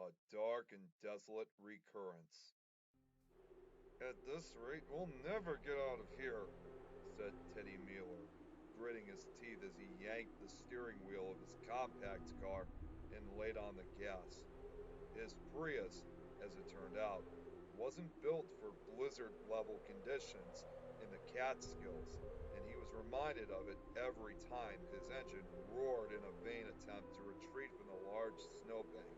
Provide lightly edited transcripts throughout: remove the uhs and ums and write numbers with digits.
A dark and desolate recurrence. At this rate, we'll never get out of here, said Teddy Mueller, gritting his teeth as he yanked the steering wheel of his compact car and laid on the gas. His Prius, as it turned out, wasn't built for blizzard-level conditions in the Catskills, and he was reminded of it every time his engine roared in a vain attempt to retreat from the large snowbank.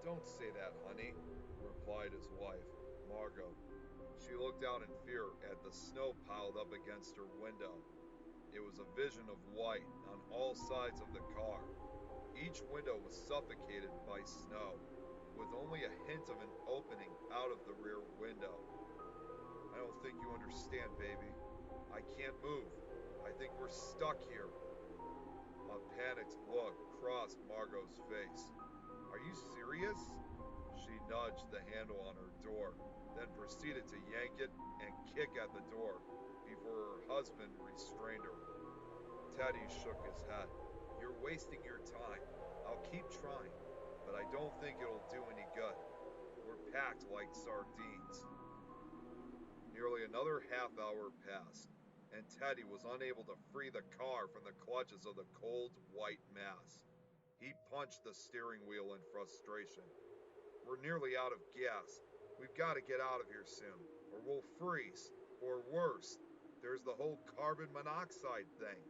"Don't say that, honey," replied his wife, Margot. She looked out in fear at the snow piled up against her window. It was a vision of white on all sides of the car. Each window was suffocated by snow, with only a hint of an opening out of the rear window. "I don't think you understand, baby. I can't move. I think we're stuck here." A panicked look crossed Margot's face. "Are you serious?" She nudged the handle on her door, then proceeded to yank it and kick at the door before her husband restrained her. Teddy shook his head. "You're wasting your time. I'll keep trying, but I don't think it'll do any good. We're packed like sardines." Nearly another half hour passed, and Teddy was unable to free the car from the clutches of the cold, white mass. He punched the steering wheel in frustration. "We're nearly out of gas. We've got to get out of here soon, or we'll freeze. Or worse, there's the whole carbon monoxide thing."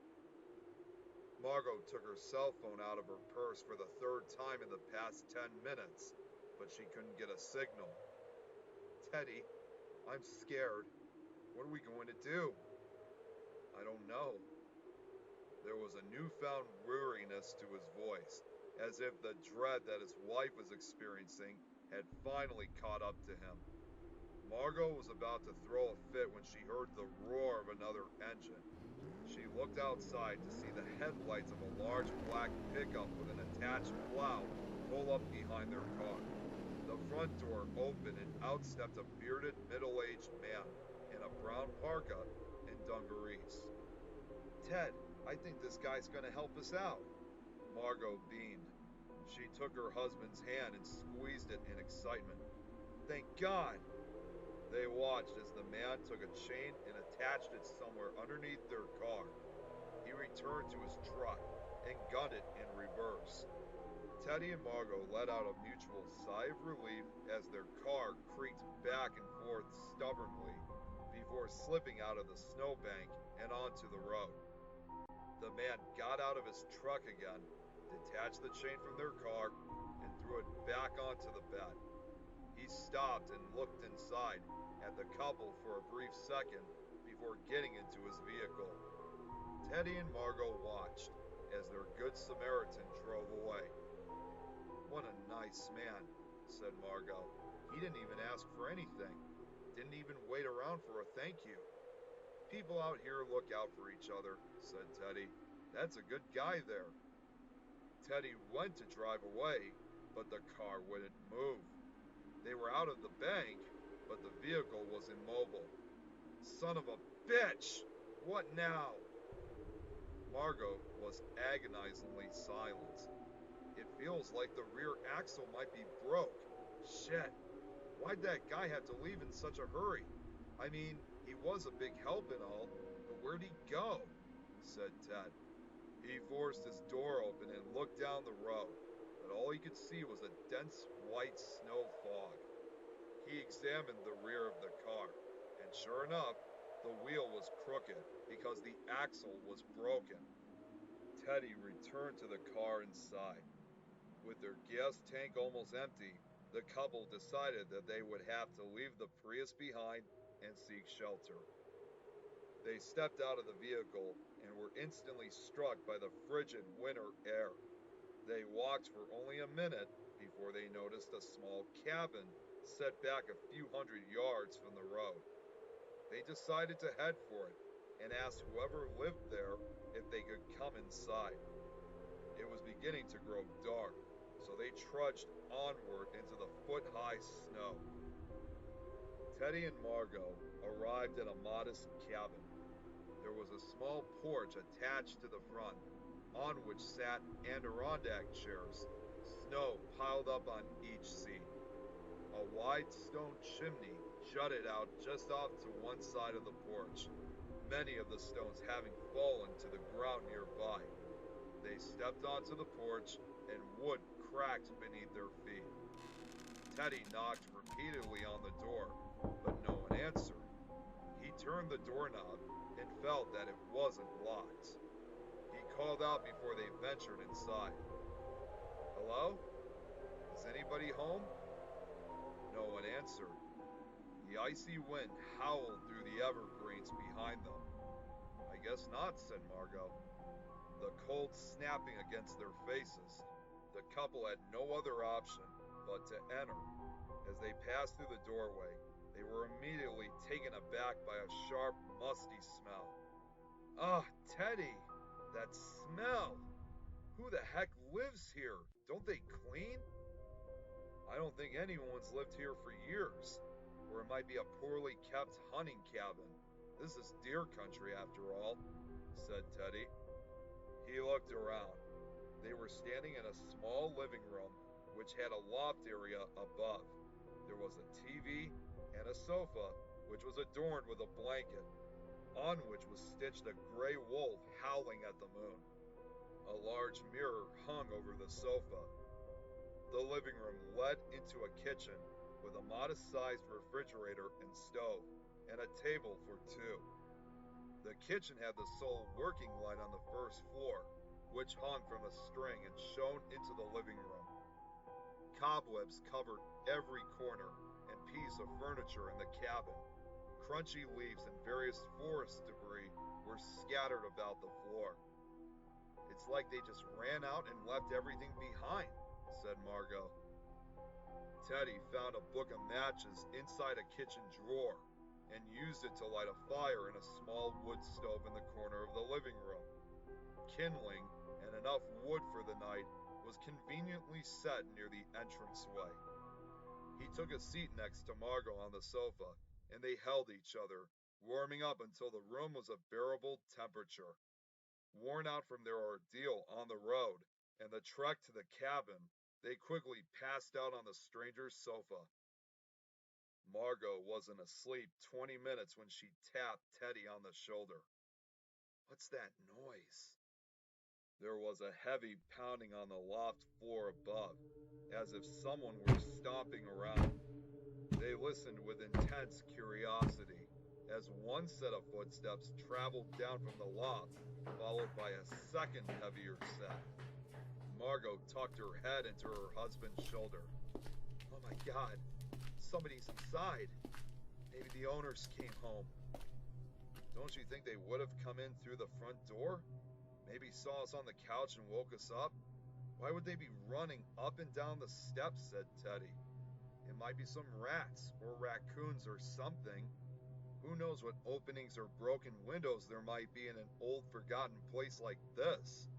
Margot took her cell phone out of her purse for the third time in the past 10 minutes, but she couldn't get a signal. "Teddy, I'm scared. What are we going to do?" "I don't know." There was a newfound weariness to his voice, as if the dread that his wife was experiencing had finally caught up to him. Margot was about to throw a fit when she heard the roar of another engine. She looked outside to see the headlights of a large black pickup with an attached plow pull up behind their car. The front door opened and out stepped a bearded, middle-aged man in a brown parka and dungarees. "Ted, I think this guy's going to help us out." Margot beamed. She took her husband's hand and squeezed it in excitement. "Thank God!" They watched as the man took a chain and attached it somewhere underneath their car. He returned to his truck and gunned it in reverse. Teddy and Margot let out a mutual sigh of relief as their car creaked back and forth stubbornly before slipping out of the snowbank and onto the road. The man got out of his truck again, detached the chain from their car, and threw it back onto the bed. He stopped and looked inside at the couple for a brief second before getting into his vehicle. Teddy and Margot watched as their good Samaritan drove away. "What a nice man," said Margot. "He didn't even ask for anything. Didn't even wait around for a thank you." "People out here look out for each other," said Teddy. "That's a good guy there." Teddy went to drive away, but the car wouldn't move. They were out of the bank, but the vehicle was immobile. "Son of a bitch! What now?" Margot was agonizingly silent. "It feels like the rear axle might be broke. Shit. Why'd that guy have to leave in such a hurry? I mean, he was a big help and all, but where'd he go?" said Ted. He forced his door open and looked down the road, but all he could see was a dense white snow fog. He examined the rear of the car, and sure enough, the wheel was crooked because the axle was broken. Teddy returned to the car inside. With their gas tank almost empty, the couple decided that they would have to leave the Prius behind and seek shelter. They stepped out of the vehicle and were instantly struck by the frigid winter air. They walked for only a minute before they noticed a small cabin set back a few hundred yards from the road. They decided to head for it and asked whoever lived there if they could come inside. It was beginning to grow dark, so they trudged onward into the foot-high snow. Teddy and Margot arrived at a modest cabin. There was a small porch attached to the front, on which sat Adirondack chairs, snow piled up on each seat. A wide stone chimney jutted out just off to one side of the porch, many of the stones having fallen to the ground nearby. They stepped onto the porch, and wood cracked beneath their feet. Teddy knocked repeatedly on the door, but no one answered. He turned the doorknob and felt that it wasn't locked. He called out before they ventured inside. "Hello? Is anybody home?" No one answered. The icy wind howled through the evergreens behind them. "I guess not," said Margot. The cold snapping against their faces, the couple had no other option but to enter. As they passed through the doorway, they were immediately taken aback by a sharp, musty smell. "Ah, Teddy, that smell! Who the heck lives here? Don't they clean?" "I don't think anyone's lived here for years. Or it might be a poorly kept hunting cabin. This is deer country after all," said Teddy. He looked around. They were standing in a small living room which had a loft area above. There was a TV and a sofa which was adorned with a blanket, on which was stitched a gray wolf howling at the moon. A large mirror hung over the sofa. The living room led into a kitchen with a modest-sized refrigerator and stove, and a table for two. The kitchen had the sole working light on the first floor, which hung from a string and shone into the living room. Cobwebs covered every corner and piece of furniture in the cabin. Crunchy leaves and various forest debris were scattered about the floor. "It's like they just ran out and left everything behind," said Margot. Teddy found a book of matches inside a kitchen drawer and used it to light a fire in a small wood stove in the corner of the living room. Kindling and enough wood for the night was conveniently set near the entranceway. He took a seat next to Margot on the sofa, and they held each other, warming up until the room was a bearable temperature. Worn out from their ordeal on the road and the trek to the cabin, they quickly passed out on the stranger's sofa. Margot wasn't asleep 20 minutes when she tapped Teddy on the shoulder. "What's that noise?" There was a heavy pounding on the loft floor above, as if someone were stomping around. They listened with intense curiosity as one set of footsteps traveled down from the loft, followed by a second heavier set. Margot tucked her head into her husband's shoulder. "Oh my God, somebody's inside. Maybe the owners came home." "Don't you think they would have come in through the front door? Maybe saw us on the couch and woke us up? Why would they be running up and down the steps?" said Teddy. "It might be some rats or raccoons or something. Who knows what openings or broken windows there might be in an old forgotten place like this?"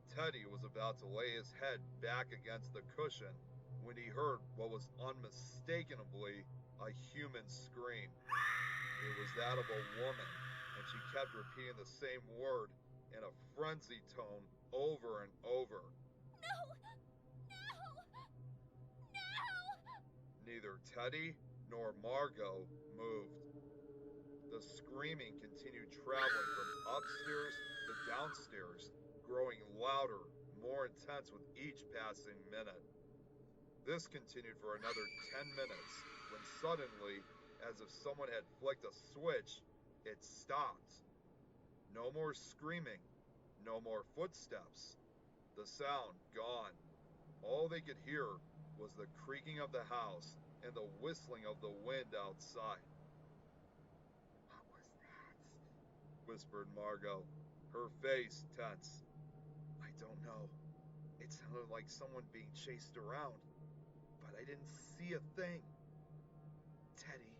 Teddy was about to lay his head back against the cushion when he heard what was unmistakably a human scream. It was that of a woman, and she kept repeating the same word in a frenzied tone over and over. "No! No! No!" Neither Teddy nor Margot moved. The screaming continued, traveling from upstairs to downstairs, growing louder, more intense with each passing minute. This continued for another 10 minutes, when suddenly, as if someone had flicked a switch, it stopped. No more screaming, no more footsteps. The sound gone. All they could hear was the creaking of the house and the whistling of the wind outside. "What was that?" whispered Margot, her face tense. "I don't know. It sounded like someone being chased around, but I didn't see a thing. Teddy,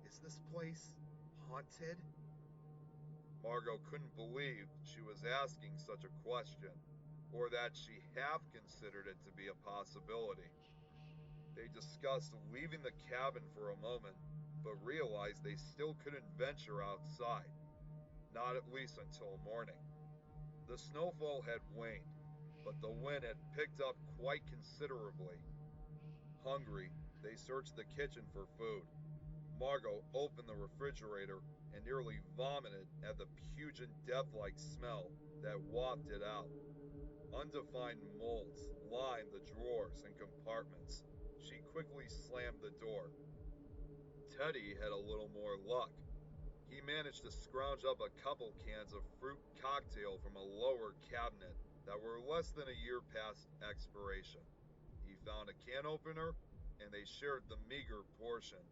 is this place haunted?" Margot couldn't believe she was asking such a question, or that she half considered it to be a possibility. They discussed leaving the cabin for a moment, but realized they still couldn't venture outside, not at least until morning. The snowfall had waned, but the wind had picked up quite considerably. Hungry, they searched the kitchen for food. Margot opened the refrigerator and nearly vomited at the pungent, death-like smell that wafted out. Undefined molds lined the drawers and compartments. She quickly slammed the door. Teddy had a little more luck. He managed to scrounge up a couple cans of fruit cocktail from a lower cabinet that were less than a year past expiration. He found a can opener, and they shared the meager portion.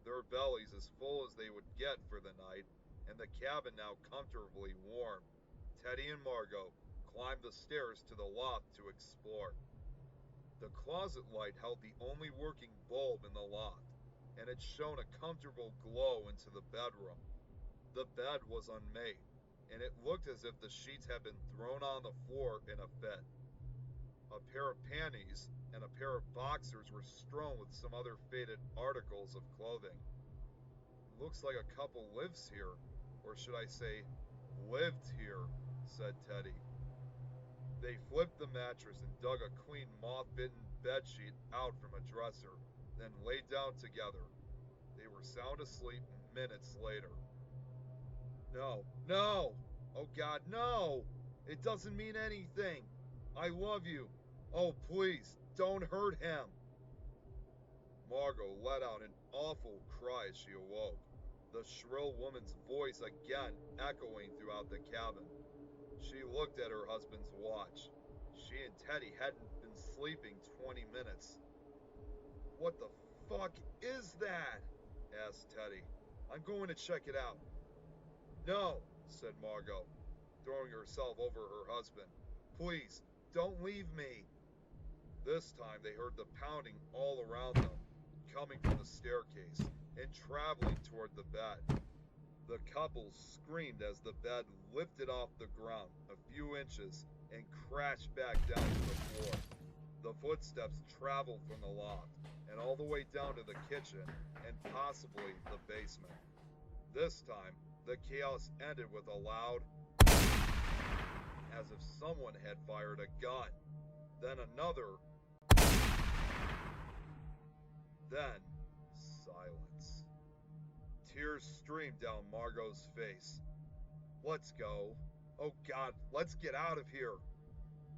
Their bellies as full as they would get for the night, and the cabin now comfortably warm, Teddy and Margot climbed the stairs to the loft to explore. The closet light held the only working bulb in the loft, and it shone a comfortable glow into the bedroom. The bed was unmade, and it looked as if the sheets had been thrown on the floor in a fit. A pair of panties and a pair of boxers were strewn with some other faded articles of clothing. Looks like a couple lives here, or should I say, lived here, said Teddy. They flipped the mattress and dug a clean moth-bitten bedsheet out from a dresser, then lay down together. They were sound asleep minutes later. No, no! Oh God, no! It doesn't mean anything! I love you! Oh, please, don't hurt him! Margot let out an awful cry as she awoke, the shrill woman's voice again echoing throughout the cabin. She looked at her husband's watch. She and Teddy hadn't been sleeping 20 minutes. What the fuck is that? Asked Teddy. I'm going to check it out. No, said Margot, throwing herself over her husband. Please, don't leave me. This time they heard the pounding all around them, coming from the staircase and traveling toward the bed. The couple screamed as the bed lifted off the ground a few inches and crashed back down to the floor. The footsteps traveled from the loft and all the way down to the kitchen and possibly the basement. This time, the chaos ended with a loud, as if someone had fired a gun. Then another, then silence. Tears streamed down Margot's face. Let's go. Oh God, let's get out of here.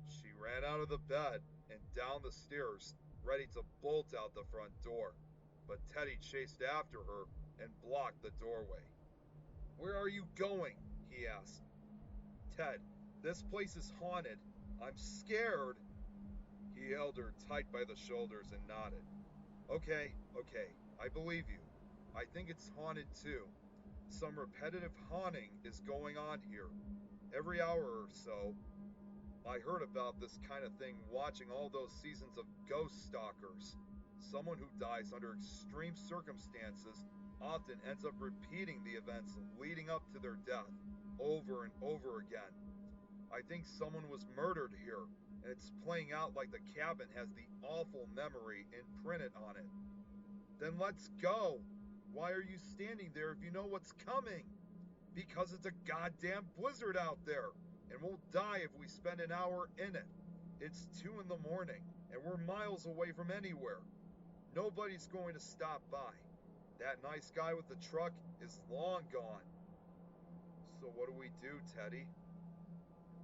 She ran out of the bed and down the stairs, ready to bolt out the front door. But Teddy chased after her and blocked the doorway. Where are you going? He asked. Ted, this place is haunted. I'm scared. He held her tight by the shoulders and nodded. Okay, I believe you. I think it's haunted too. Some repetitive haunting is going on here. Every hour or so, I heard about this kind of thing watching all those seasons of Ghost Stalkers. Someone who dies under extreme circumstances often ends up repeating the events leading up to their death over and over again. I think someone was murdered here, and it's playing out like the cabin has the awful memory imprinted on it. Then let's go. Why are you standing there if you know what's coming? Because it's a goddamn blizzard out there, and we'll die if we spend an hour in it. It's 2 in the morning, and we're miles away from anywhere. Nobody's going to stop by. That nice guy with the truck is long gone. So what do we do, Teddy?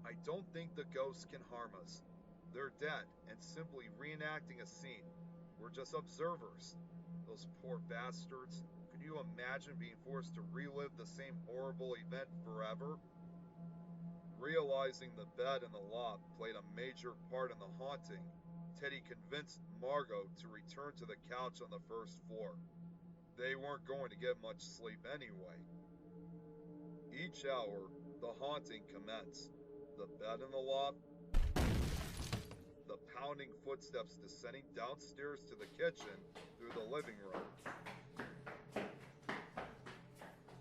I don't think the ghosts can harm us. They're dead and simply reenacting a scene. We're just observers. Those poor bastards. Could you imagine being forced to relive the same horrible event forever? Realizing the bed in the loft played a major part in the haunting, Teddy convinced Margot to return to the couch on the first floor. They weren't going to get much sleep anyway. Each hour, the haunting commenced. The bed in the loft, the pounding footsteps descending downstairs to the kitchen through the living room.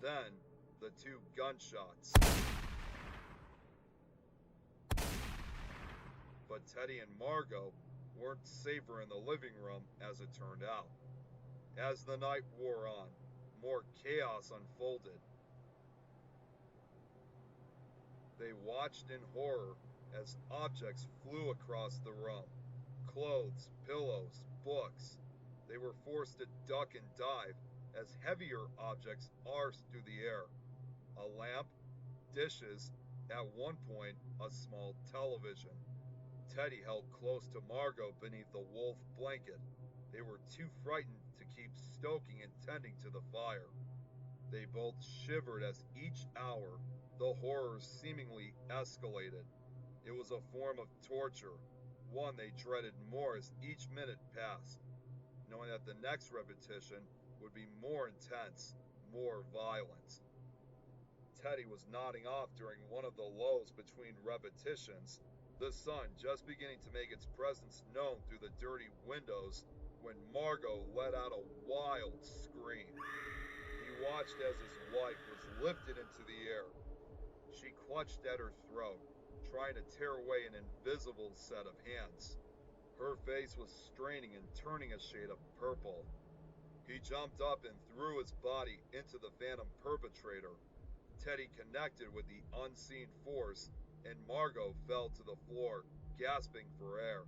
Then, the 2 gunshots. But Teddy and Margot weren't safer in the living room as it turned out. As the night wore on, more chaos unfolded. They watched in horror as objects flew across the room. Clothes, pillows, books. They were forced to duck and dive as heavier objects arced through the air. A lamp, dishes, at one point, a small television. Teddy held close to Margot beneath the wolf blanket. They were too frightened to keep stoking and tending to the fire. They both shivered as each hour the horrors seemingly escalated. It was a form of torture, one they dreaded more as each minute passed, knowing that the next repetition would be more intense, more violent. Teddy was nodding off during one of the lulls between repetitions, the sun just beginning to make its presence known through the dirty windows when Margot let out a wild scream. He watched as his wife was lifted into the air. She clutched at her throat, trying to tear away an invisible set of hands. Her face was straining and turning a shade of purple. He jumped up and threw his body into the phantom perpetrator. Teddy connected with the unseen force, and Margot fell to the floor, gasping for air.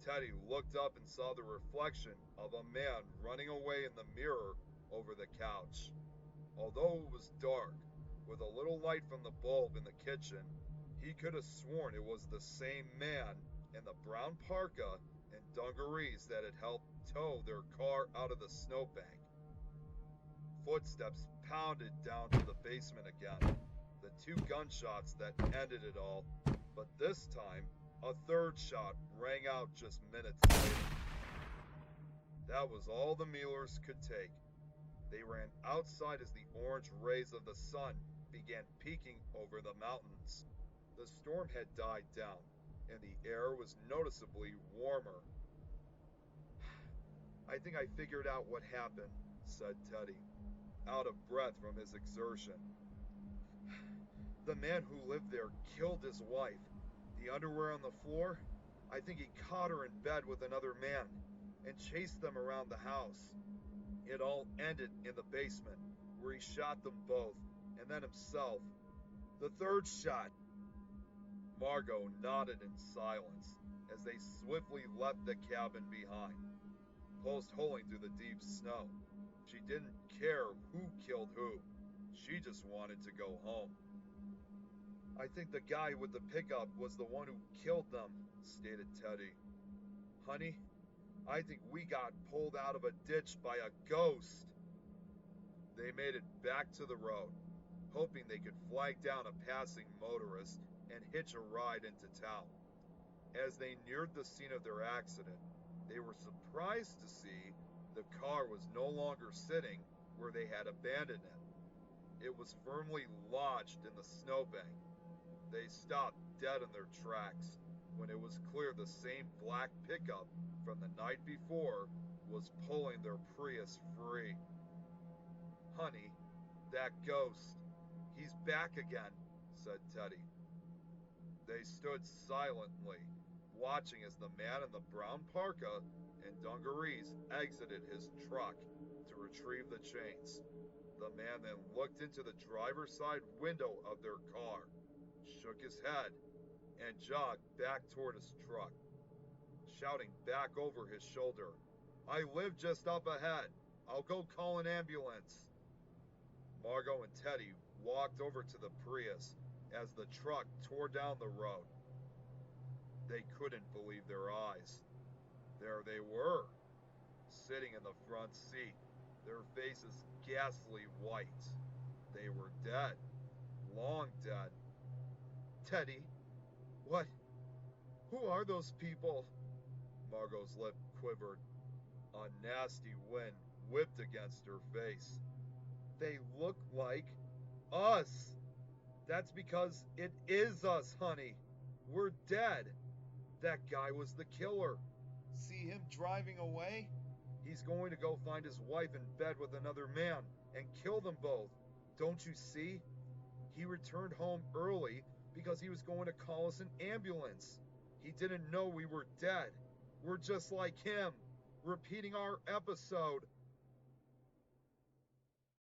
Teddy looked up and saw the reflection of a man running away in the mirror over the couch. Although it was dark, with a little light from the bulb in the kitchen, he could have sworn it was the same man in the brown parka and dungarees that had helped tow their car out of the snowbank. Footsteps pounded down to the basement again, the two gunshots that ended it all, but this time a third shot rang out just minutes later. That was all the Muellers could take. They ran outside as the orange rays of the sun began peeking over the mountains. The storm had died down, and the air was noticeably warmer. I think I figured out what happened, said Teddy, out of breath from his exertion. The man who lived there killed his wife. The underwear on the floor, I think he caught her in bed with another man and chased them around the house. It all ended in the basement, where he shot them both, and then himself. The third shot. Margot nodded in silence as they swiftly left the cabin behind, post-holing through the deep snow. She didn't care who killed who. She just wanted to go home. I think the guy with the pickup was the one who killed them, stated Teddy. Honey, I think we got pulled out of a ditch by a ghost. They made it back to the road, hoping they could flag down a passing motorist and hitch a ride into town. As they neared the scene of their accident, they were surprised to see the car was no longer sitting where they had abandoned it. It was firmly lodged in the snowbank. They stopped dead in their tracks when it was clear the same black pickup from the night before was pulling their Prius free. Honey, that ghost, he's back again, said Teddy. They stood silently, watching as the man in the brown parka and dungarees exited his truck to retrieve the chains. The man then looked into the driver's side window of their car, shook his head, and jogged back toward his truck, shouting back over his shoulder, I live just up ahead. I'll go call an ambulance. Margot and Teddy walked over to the Prius as the truck tore down the road. They couldn't believe their eyes. There they were, sitting in the front seat, their faces ghastly white. They were dead, long dead. Teddy, what? Who are those people? Margot's lip quivered. A nasty wind whipped against her face. They look like us. That's because it is us, honey. We're dead. That guy was the killer. See him driving away? He's going to go find his wife in bed with another man and kill them both. Don't you see? He returned home early because he was going to call us an ambulance. He didn't know we were dead. We're just like him, repeating our episode